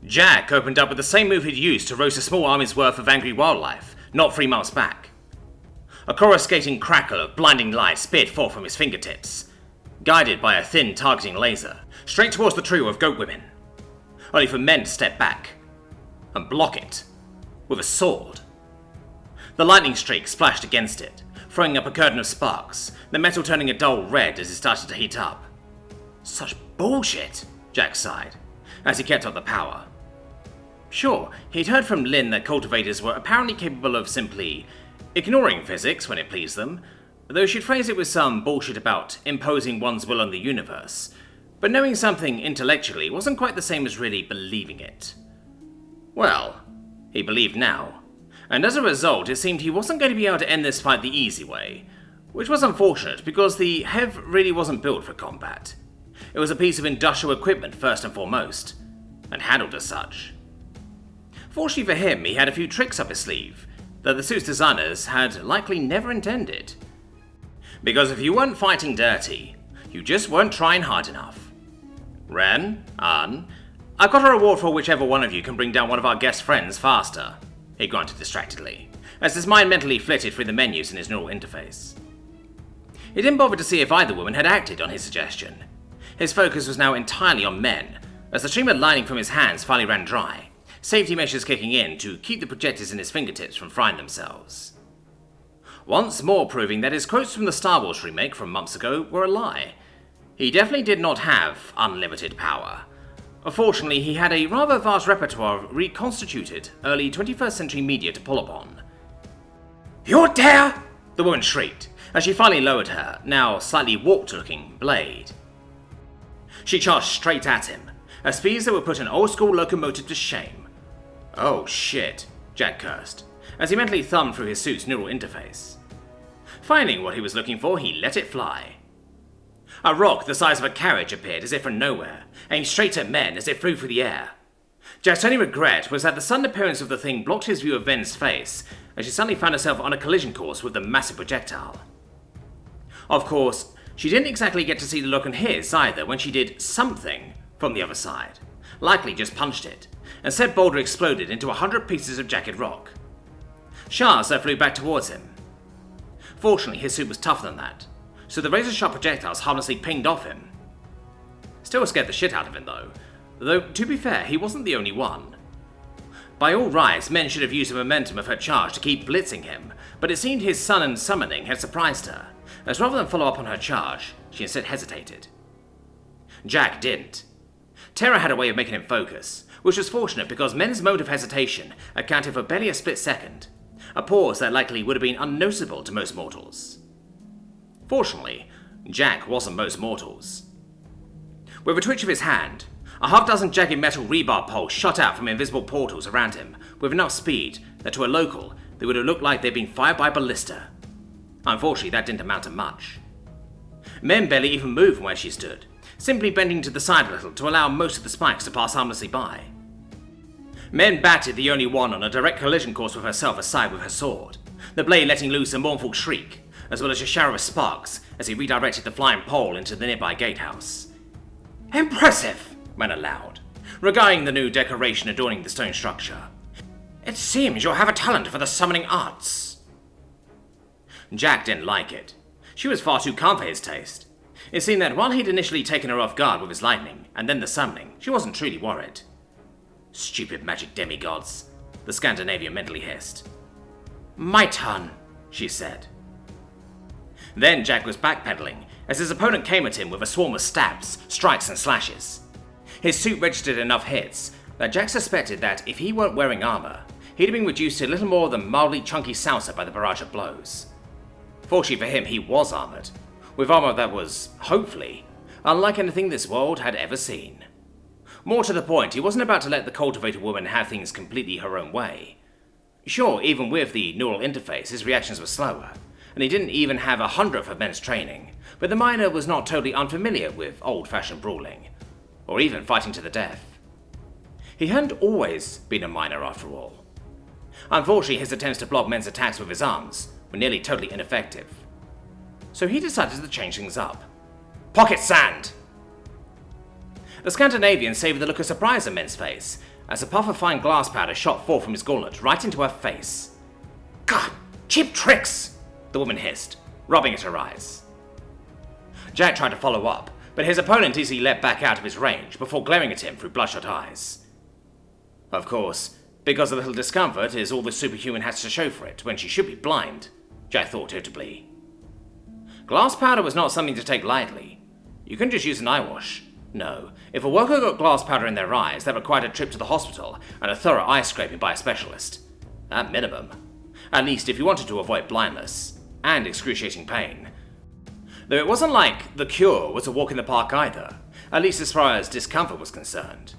Jack opened up with the same move he'd used to roast a small army's worth of angry wildlife, not 3 months back. A coruscating crackle of blinding light speared forth from his fingertips, guided by a thin targeting laser, straight towards the trio of goat women, only for men to step back and block it with a sword. The lightning streak splashed against it, throwing up a curtain of sparks, the metal turning a dull red as it started to heat up. Such bullshit, Jack sighed, as he kept up the power. Sure, he'd heard from Lynn that cultivators were apparently capable of simply ignoring physics when it pleased them, though she'd phrase it with some bullshit about imposing one's will on the universe, but knowing something intellectually wasn't quite the same as really believing it. Well, he believed now, and as a result it seemed he wasn't going to be able to end this fight the easy way, which was unfortunate because the HEV really wasn't built for combat. It was a piece of industrial equipment first and foremost, and handled as such. Fortunately for him, he had a few tricks up his sleeve that the suit's designers had likely never intended. Because if you weren't fighting dirty, you just weren't trying hard enough. Ren, I've got a reward for whichever one of you can bring down one of our guest friends faster, he grunted distractedly, as his mind mentally flitted through the menus in his neural interface. He didn't bother to see if either woman had acted on his suggestion. His focus was now entirely on men, as the stream of lightning from his hands finally ran dry, safety measures kicking in to keep the projectors in his fingertips from frying themselves. Once more proving that his quotes from the Star Wars remake from months ago were a lie. He definitely did not have unlimited power. Fortunately, he had a rather vast repertoire of reconstituted early 21st century media to pull upon. "You dare!" the woman shrieked, as she finally lowered her, now slightly warped-looking, blade. She charged straight at him, at speeds that would put an old-school locomotive to shame. "Oh shit," Jack cursed, as he mentally thumbed through his suit's neural interface. Finding what he was looking for, he let it fly. A rock the size of a carriage appeared as if from nowhere, aimed straight at men as it flew through the air. Jack's only regret was that the sudden appearance of the thing blocked his view of Ven's face, as she suddenly found herself on a collision course with the massive projectile. Of course, she didn't exactly get to see the look on his either when she did something from the other side, likely just punched it, and said boulder exploded into 100 pieces of jagged rock. Shards that flew back towards him. Fortunately, his suit was tougher than that, so the razor-sharp projectiles harmlessly pinged off him. Still scared the shit out of him though, to be fair, he wasn't the only one. By all rights, men should have used the momentum of her charge to keep blitzing him, but it seemed his sudden summoning had surprised her, as rather than follow up on her charge, she instead hesitated. Jack didn't. Terror had a way of making him focus, which was fortunate because men's mode of hesitation accounted for barely a split second, a pause that likely would have been unnoticeable to most mortals. Fortunately, Jack wasn't most mortals. With a twitch of his hand, a half-dozen jagged metal rebar poles shot out from invisible portals around him with enough speed that to a local they would have looked like they'd been fired by a ballista. Unfortunately, that didn't amount to much. Men barely even moved from where she stood, simply bending to the side a little to allow most of the spikes to pass harmlessly by. Men batted the only one on a direct collision course with herself aside with her sword, the blade letting loose a mournful shriek, as well as a shower of sparks as he redirected the flying pole into the nearby gatehouse. "Impressive," ran aloud, regarding the new decoration adorning the stone structure. "It seems you have a talent for the summoning arts." Jack didn't like it. She was far too calm for his taste. It seemed that while he'd initially taken her off guard with his lightning, and then the summoning, she wasn't truly worried. "Stupid magic demigods," the Scandinavian mentally hissed. "My turn," she said. Then Jack was backpedaling, as his opponent came at him with a swarm of stabs, strikes and slashes. His suit registered enough hits that Jack suspected that if he weren't wearing armor, he'd have been reduced to little more than mildly chunky salsa by the barrage of blows. Fortunately for him, he was armored, with armor that was, hopefully, unlike anything this world had ever seen. More to the point, he wasn't about to let the cultivator woman have things completely her own way. Sure, even with the neural interface, his reactions were slower, and he didn't even have 100th of men's training, but the miner was not totally unfamiliar with old-fashioned brawling, or even fighting to the death. He hadn't always been a miner after all. Unfortunately, his attempts to block men's attacks with his arms were nearly totally ineffective. So he decided to change things up. "Pocket sand!" The Scandinavian savoured the look of surprise on Men's face, as a puff of fine glass powder shot forth from his gauntlet right into her face. "God, cheap tricks!" the woman hissed, rubbing at her eyes. Jack tried to follow up, but his opponent easily leapt back out of his range before glaring at him through bloodshot eyes. Of course, because a little discomfort is all the superhuman has to show for it when she should be blind, Jack thought irritably. Glass powder was not something to take lightly. You couldn't just use an eye wash. No, if a worker got glass powder in their eyes, that required a trip to the hospital and a thorough eye scraping by a specialist. At minimum. At least if you wanted to avoid blindness and excruciating pain. Though it wasn't like the cure was a walk in the park either, at least as far as discomfort was concerned.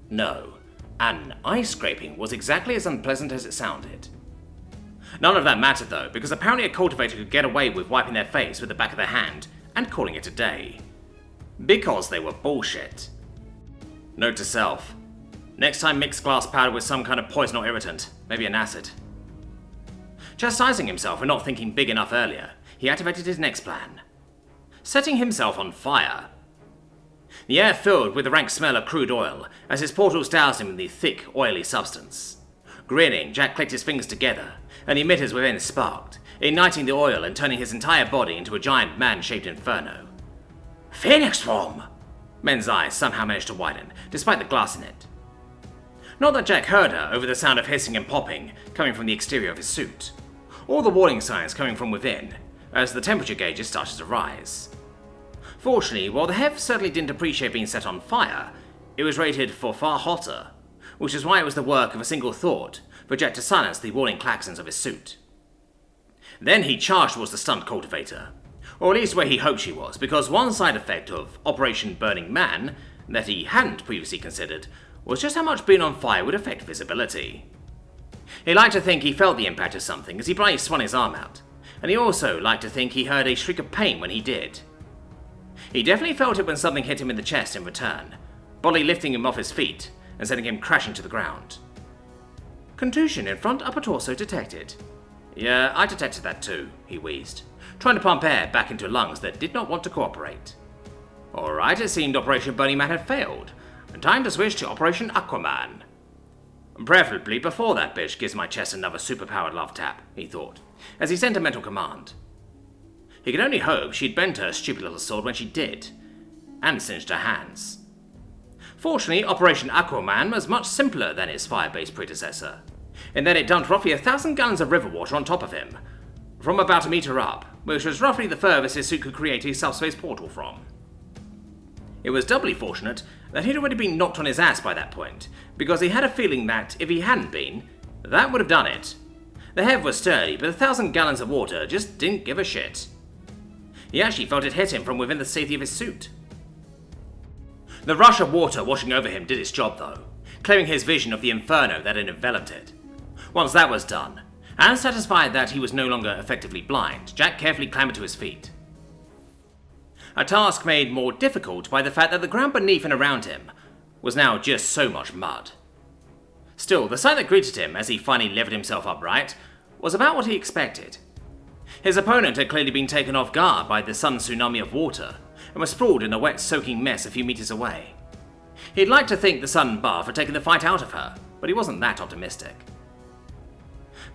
No, an eye scraping was exactly as unpleasant as it sounded. None of that mattered though, because apparently a cultivator could get away with wiping their face with the back of their hand and calling it a day. Because they were bullshit. Note to self: next time mix glass powder with some kind of poison or irritant, maybe an acid. Chastising himself for not thinking big enough earlier, he activated his next plan. Setting himself on fire. The air filled with the rank smell of crude oil as his portals doused him in the thick, oily substance. Grinning, Jack clicked his fingers together, and the emitters within sparked, igniting the oil and turning his entire body into a giant man-shaped inferno. Phoenix form! Men's eyes somehow managed to widen, despite the glass in it. Not that Jack heard her over the sound of hissing and popping coming from the exterior of his suit, or the warning signs coming from within, as the temperature gauges started to rise. Fortunately, while the Hef certainly didn't appreciate being set on fire, it was rated for far hotter, which is why it was the work of a single thought for Jack to silence the warning klaxons of his suit. Then he charged towards the stunned cultivator, or at least where he hoped she was, because one side effect of Operation Burning Man that he hadn't previously considered was just how much being on fire would affect visibility. He liked to think he felt the impact of something as he brightly swung his arm out, and he also liked to think he heard a shriek of pain when he did. He definitely felt it when something hit him in the chest in return, bodily lifting him off his feet and sending him crashing to the ground. Contusion in front upper torso detected. Yeah, I detected that too, he wheezed, trying to pump air back into lungs that did not want to cooperate. Alright, it seemed Operation Burning Man had failed, and time to switch to Operation Aquaman. Preferably before that bitch gives my chest another superpowered love tap, he thought, as he sent a mental command. He could only hope she'd bent her stupid little sword when she did, and singed her hands. Fortunately, Operation Aquaman was much simpler than its fire-based predecessor, in that it dumped roughly 1,000 gallons of river water on top of him, from about a meter up, which was roughly the furthest his suit could create a subspace portal from. It was doubly fortunate that he'd already been knocked on his ass by that point, because he had a feeling that if he hadn't been, that would have done it. The Hev was sturdy, but 1,000 gallons of water just didn't give a shit. He actually felt it hit him from within the safety of his suit. The rush of water washing over him did its job though, clearing his vision of the inferno that had enveloped it. Once that was done, and satisfied that he was no longer effectively blind, Jack carefully clambered to his feet. A task made more difficult by the fact that the ground beneath and around him was now just so much mud. Still, the sight that greeted him as he finally levered himself upright was about what he expected. His opponent had clearly been taken off guard by the sudden tsunami of water, and was sprawled in a wet, soaking mess a few meters away. He'd like to think the sudden bath had taken the fight out of her, but he wasn't that optimistic.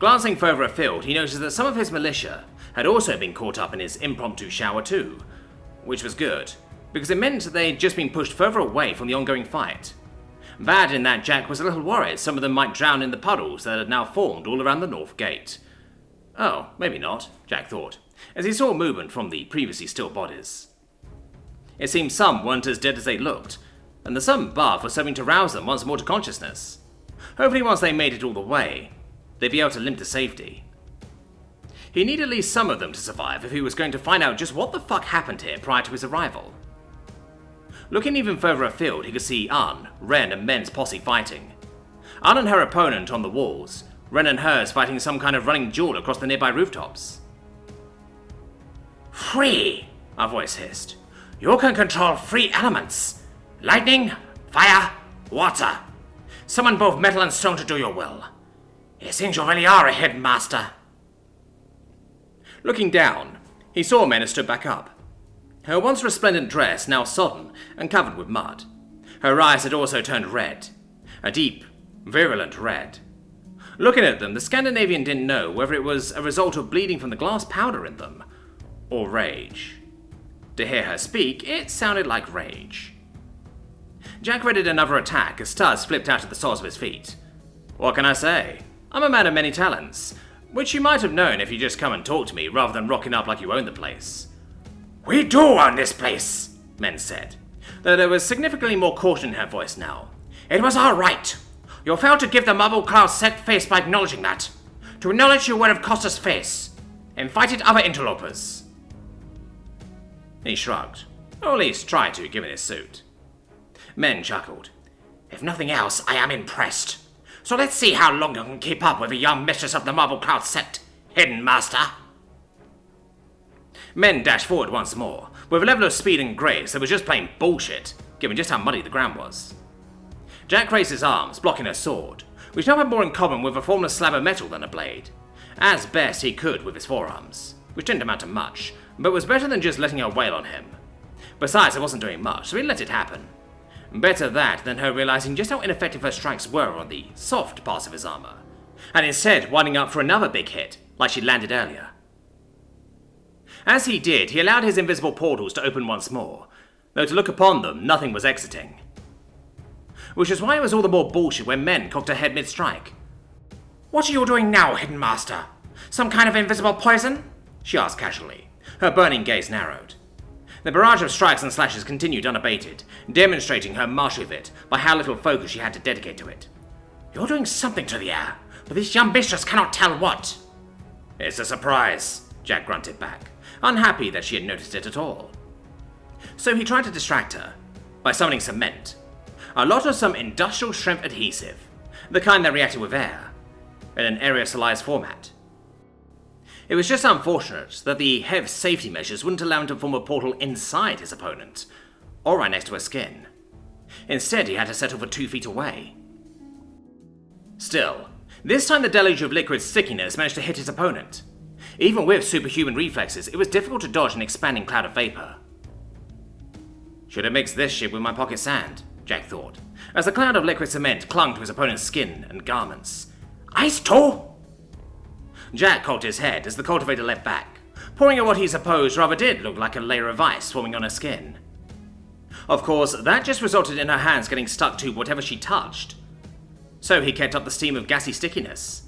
Glancing further afield, he noticed that some of his militia had also been caught up in his impromptu shower too, which was good, because it meant that they'd just been pushed further away from the ongoing fight. Bad in that Jack was a little worried some of them might drown in the puddles that had now formed all around the north gate. Oh, maybe not, Jack thought, as he saw movement from the previously still bodies. It seemed some weren't as dead as they looked, and the sudden bath was serving to rouse them once more to consciousness. Hopefully once they made it all the way, they'd be able to limp to safety. He needed at least some of them to survive if he was going to find out just what the fuck happened here prior to his arrival. Looking even further afield, he could see An, Ren, and Men's posse fighting. An and her opponent on the walls, Ren and hers fighting some kind of running duel across the nearby rooftops. Free, a voice hissed. You can control 3 elements. Lightning, fire, water. Summon both metal and stone to do your will. It seems you really are a hidden master. Looking down, he saw Mena stood back up. Her once resplendent dress now sodden and covered with mud. Her eyes had also turned red, a deep, virulent red. Looking at them, the Scandinavian didn't know whether it was a result of bleeding from the glass powder in them, or rage. To hear her speak, it sounded like rage. Jack readied another attack as Studs flipped out of the soles of his feet. What can I say? I'm a man of many talents, which you might have known if you just come and talk to me rather than rocking up like you own the place. We do own this place, Men said, though there was significantly more caution in her voice now. It was our right. You failed to give the Marble Cloud Sect face by acknowledging that. To acknowledge you would have cost us face. Invited other interlopers. He shrugged, or at least tried to, given his suit. Men chuckled. If nothing else, I am impressed. So let's see how long you can keep up with a young mistress of the Marble Cloud Sect, Hidden Master. Men dashed forward once more, with a level of speed and grace that was just plain bullshit, given just how muddy the ground was. Jack raised his arms, blocking her sword, which now had more in common with a formless slab of metal than a blade, as best he could with his forearms, which didn't amount to much, but was better than just letting her wail on him. Besides, it wasn't doing much, so he let it happen. Better that than her realizing just how ineffective her strikes were on the soft parts of his armor, and instead winding up for another big hit, like she'd landed earlier. As he did, he allowed his invisible portals to open once more, though to look upon them, nothing was exiting. Which is why it was all the more bullshit when Men cocked her head mid-strike. What are you doing now, Hidden Master? Some kind of invisible poison? She asked casually, her burning gaze narrowed. The barrage of strikes and slashes continued unabated, demonstrating her mastery of it by how little focus she had to dedicate to it. You're doing something to the air, but this young mistress cannot tell what. It's a surprise, Jack grunted back, unhappy that she had noticed it at all. So he tried to distract her by summoning cement, a lot of some industrial strength adhesive, the kind that reacted with air, in an aerosolized format. It was just unfortunate that the heavy safety measures wouldn't allow him to form a portal inside his opponent, or right next to her skin. Instead, he had to settle for 2 feet away. Still, this time the deluge of liquid stickiness managed to hit his opponent. Even with superhuman reflexes, it was difficult to dodge an expanding cloud of vapor. Should have mixed this shit with my pocket sand, Jack thought, as the cloud of liquid cement clung to his opponent's skin and garments. Ice too? Jack cocked his head as the cultivator leapt back, pouring out what he supposed rather did look like a layer of ice forming on her skin. Of course, that just resulted in her hands getting stuck to whatever she touched. So he kept up the steam of gassy stickiness.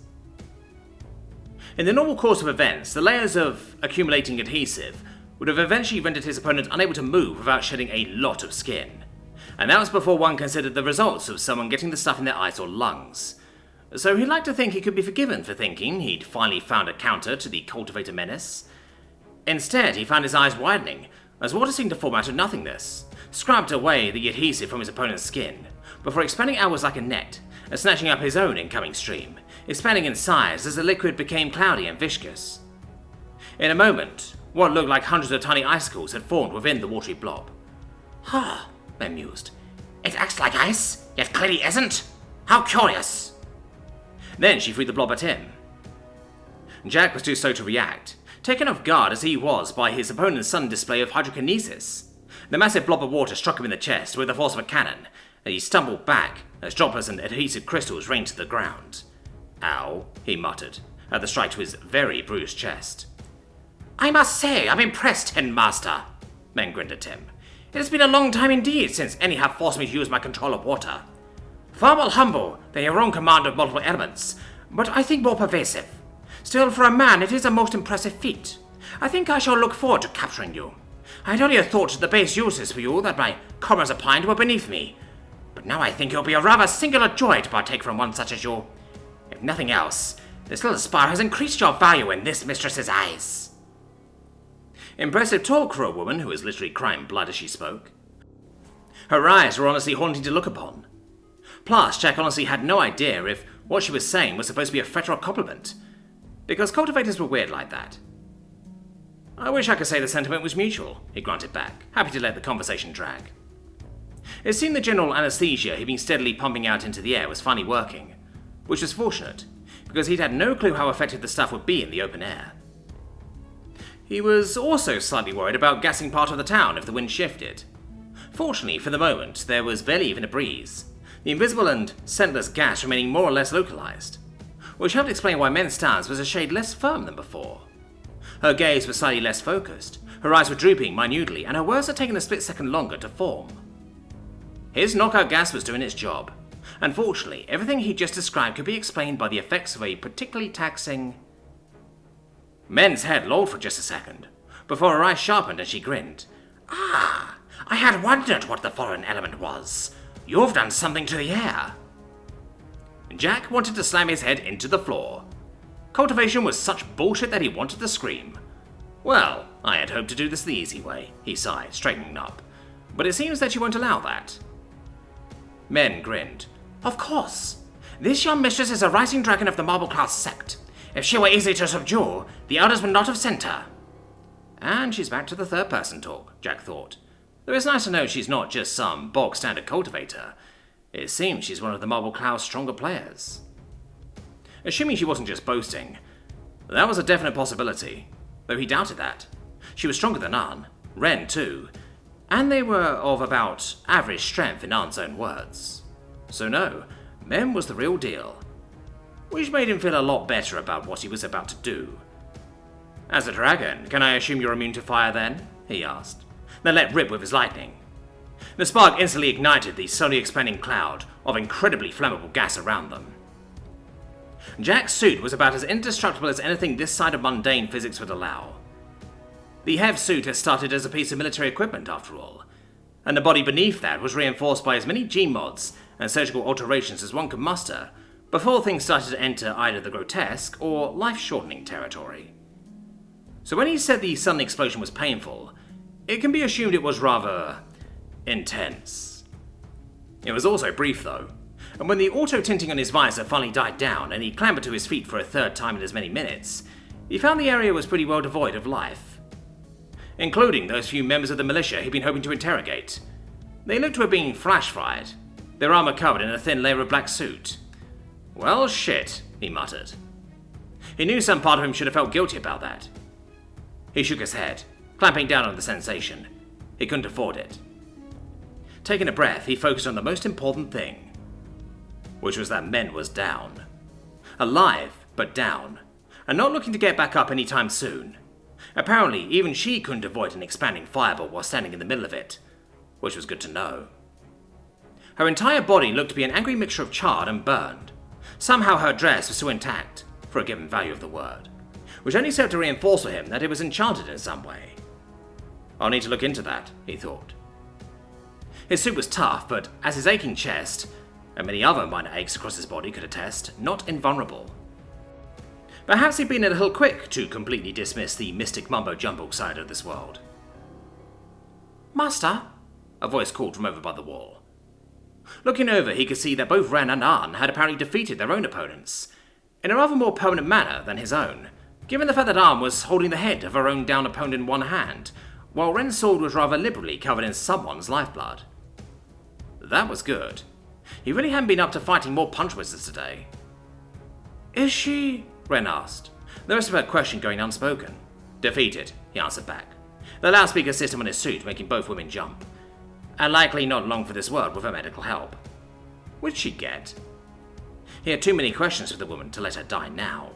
In the normal course of events, the layers of accumulating adhesive would have eventually rendered his opponent unable to move without shedding a lot of skin. And that was before one considered the results of someone getting the stuff in their eyes or lungs. So he'd like to think he could be forgiven for thinking he'd finally found a counter to the cultivator menace. Instead, he found his eyes widening, as water seemed to form out of nothingness, scrubbed away the adhesive from his opponent's skin, before expanding outwards like a net, and snatching up his own incoming stream, expanding in size as the liquid became cloudy and viscous. In a moment, what looked like hundreds of tiny icicles had formed within the watery blob. "Huh," Ben mused. "It acts like ice, yet clearly isn't. How curious." Then she threw the blob at him. Jack was too slow to react, taken off guard as he was by his opponent's sudden display of hydrokinesis. The massive blob of water struck him in the chest with the force of a cannon, and he stumbled back as droplets and adhesive crystals rained to the ground. "Ow," he muttered, at the strike to his very bruised chest. "I must say, I'm impressed, Hidden Master," Men grinned at him. "It has been a long time indeed since any have forced me to use my control of water. Far more humble than your own command of multiple elements, but I think more pervasive. Still, for a man, it is a most impressive feat. I think I shall look forward to capturing you. I had earlier thought the base uses for you that my comrades opined were beneath me, but now I think it will be a rather singular joy to partake from one such as you. If nothing else, this little spar has increased your value in this mistress's eyes." Impressive talk for a woman who was literally crying blood as she spoke. Her eyes were honestly haunting to look upon. Plus, Jack honestly had no idea if what she was saying was supposed to be a threat or a compliment, because cultivators were weird like that. "I wish I could say the sentiment was mutual," he grunted back, happy to let the conversation drag. It seemed the general anesthesia he'd been steadily pumping out into the air was finally working, which was fortunate, because he'd had no clue how effective the stuff would be in the open air. He was also slightly worried about gassing part of the town if the wind shifted. Fortunately, for the moment, there was barely even a breeze, the invisible and scentless gas remaining more or less localized, which helped explain why Men's stance was a shade less firm than before. Her gaze was slightly less focused, her eyes were drooping minutely, and her words had taken a split second longer to form. His knockout gas was doing its job. Unfortunately, everything he just described could be explained by the effects of a particularly taxing... Men's head lolled for just a second, before her eyes sharpened and she grinned. "Ah, I had wondered what the foreign element was. You've done something to the air." Jack wanted to slam his head into the floor. Cultivation was such bullshit that he wanted to scream. "Well, I had hoped to do this the easy way," he sighed, straightening up. "But it seems that you won't allow that." Men grinned. "Of course. This young mistress is a rising dragon of the marble-class sect. If she were easy to subdue, the elders would not have sent her." And she's back to the third-person talk, Jack thought. Though it's nice to know she's not just some bog-standard cultivator. It seems she's one of the Marble Cloud's stronger players. Assuming she wasn't just boasting, that was a definite possibility, though he doubted that. She was stronger than An, Ren too, and they were of about average strength in An's own words. So no, Men was the real deal, which made him feel a lot better about what he was about to do. "As a dragon, can I assume you're immune to fire then?" he asked, then let rip with his lightning. The spark instantly ignited the slowly expanding cloud of incredibly flammable gas around them. Jack's suit was about as indestructible as anything this side of mundane physics would allow. The HEV suit had started as a piece of military equipment after all, and the body beneath that was reinforced by as many G-mods and surgical alterations as one could muster before things started to enter either the grotesque or life-shortening territory. So when he said the sudden explosion was painful, it can be assumed it was rather intense. It was also brief though, and when the auto-tinting on his visor finally died down and he clambered to his feet for a third time in as many minutes, he found the area was pretty well devoid of life, including those few members of the militia he'd been hoping to interrogate. They looked to have been flash-fried, their armor covered in a thin layer of black soot. "Well, shit," he muttered. He knew some part of him should have felt guilty about that. He shook his head, clamping down on the sensation. He couldn't afford it. Taking a breath, he focused on the most important thing, which was that Men was down. Alive, but down, and not looking to get back up anytime soon. Apparently, even she couldn't avoid an expanding fireball while standing in the middle of it, which was good to know. Her entire body looked to be an angry mixture of charred and burned. Somehow her dress was still intact, for a given value of the word, which only served to reinforce for him that it was enchanted in some way. "I'll need to look into that," he thought. His suit was tough, but as his aching chest, and many other minor aches across his body could attest, not invulnerable. Perhaps he'd been a little quick to completely dismiss the mystic mumbo-jumbo side of this world. "Master?" a voice called from over by the wall. Looking over, he could see that both Ren and An had apparently defeated their own opponents, in a rather more permanent manner than his own, given the fact that An was holding the head of her own downed opponent in one hand, while Ren's sword was rather liberally covered in someone's lifeblood. That was good. He really hadn't been up to fighting more punch wizards today. "Is she?" Ren asked, the rest of her question going unspoken. "Defeated," he answered back, the loudspeaker system on his suit making both women jump, and likely not long for this world with her medical help. Which she'd get. He had too many questions for the woman to let her die now.